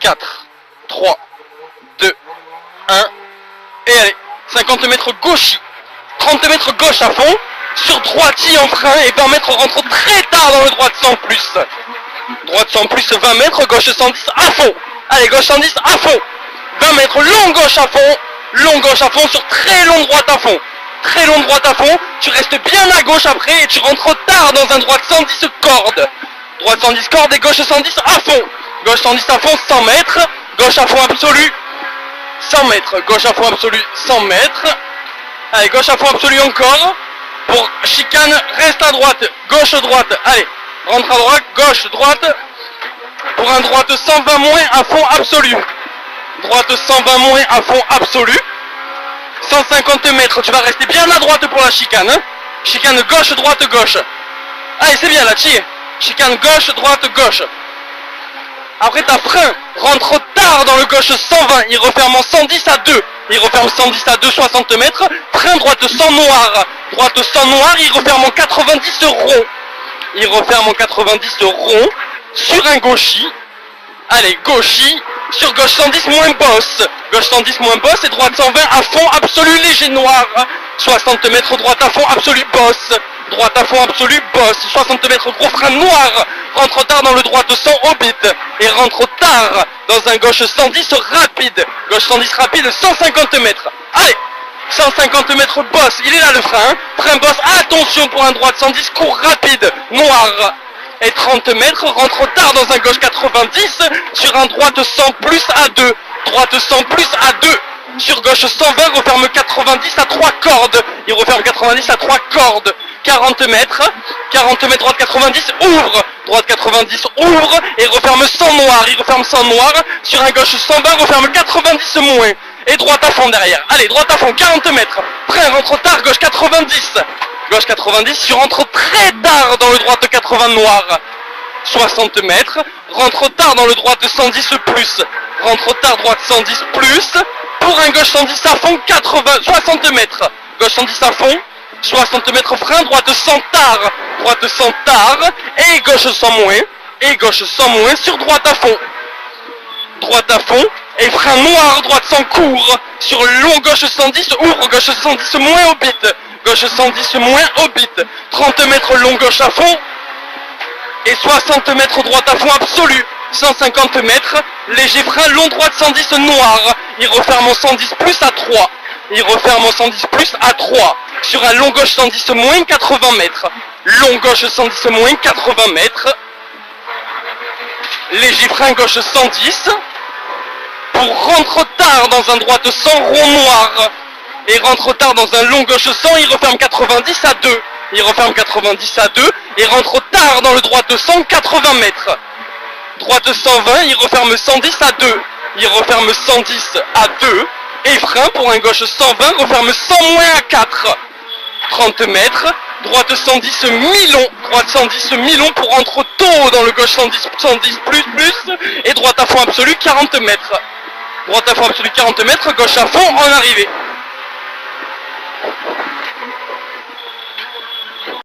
4, 3, 2, 1, et allez, 50 mètres gauchis, 30 mètres gauche à fond, sur droiti en frein, et 20 mètres rentre très tard dans le droite sans plus. Droite sans plus, 20 mètres, gauche 110 à fond. Allez, gauche 110 à fond. 20 mètres, long gauche à fond sur très long droite à fond. Très long droite à fond, tu restes bien à gauche après et tu rentres tard dans un droite 110 corde. Droite 110 corde et gauche 110 à fond. Gauche 110 à fond, 100 mètres. Gauche à fond absolu, 100 mètres. Gauche à fond absolu, 100 mètres. Allez, gauche à fond absolu encore. Pour chicane, reste à droite, gauche droite. Allez, rentre à droite, gauche droite. Pour un droite 120 moins à fond absolu. Droite 120 moins à fond absolu. 150 mètres, tu vas rester bien à droite pour la chicane. Hein. Chicane gauche, droite, gauche. Allez, c'est bien là, tire. Chicane gauche, droite, gauche. Après ta frein, rentre tard dans le gauche 120, il referme en 110 à 2. Il referme 110 à 2, 60 mètres. Frein droite sans noir. Droite sans noir, il referme en 90 rond. Il referme en 90 rond. Sur un gauchis. Allez, gauchis. Sur gauche 110 moins bosse. Gauche 110 moins bosse et droite 120 à fond absolu léger noir. 60 mètres droite à fond absolu bosse. Droite à fond absolu bosse. 60 mètres gros frein noir. Rentre tard dans le droite 100 hobbit. Et rentre tard dans un gauche 110 rapide. Gauche 110 rapide 150 mètres. Allez, 150 mètres bosse. Il est là le frein. Hein. Frein bosse. Attention pour un droite 110 court rapide. Noir. Et 30 mètres, rentre tard dans un gauche 90, sur un droite 100 plus à 2, droite 100 plus à 2, sur gauche 120, referme 90 à 3 cordes, il referme 90 à 3 cordes, 40 mètres droite 90, droite 90 ouvre, et referme 100 noir, il referme 100 noir, sur un gauche 120, referme 90 moins, et droite à fond derrière, allez, droite à fond, 40 mètres, frein, rentre tard, gauche 90, gauche 90, tu rentres très tard dans le droite 80 noir, 60 mètres, rentre tard dans le droite 110 plus, rentre tard droite 110 plus, pour un gauche 110 à fond, 60 mètres, gauche 110 à fond, 60 mètres frein, droite 100 tard, et gauche 100 moins, sur droite à fond, et frein noir, droite 100 court, sur long gauche 110, ouvre, gauche 110 moins au bit, gauche 110 moins hobbit, 30 mètres long gauche à fond, et 60 mètres droite à fond absolu, 150 mètres, léger frein, long droite 110 noir, il referme en 110 plus à 3, il referme en 110 plus à 3, sur un long gauche 110 moins 80 mètres, long gauche 110 moins 80 mètres, léger frein gauche 110, pour rentre tard dans un droite 100 rond noir, et rentre tard dans un long gauche 100, il referme 90 à 2. Il referme 90 à 2 et rentre tard dans le droite 100, 80 mètres. Droite 120, il referme 110 à 2. Il referme 110 à 2. Et frein pour un gauche 120, referme 100 moins à 4. 30 mètres. Droite 110 mi-long. Droite 110 mi-long pour rentrer tôt dans le gauche 110 plus. Et droite à fond absolu 40 mètres. Droite à fond absolu 40 mètres, gauche à fond en arrivée.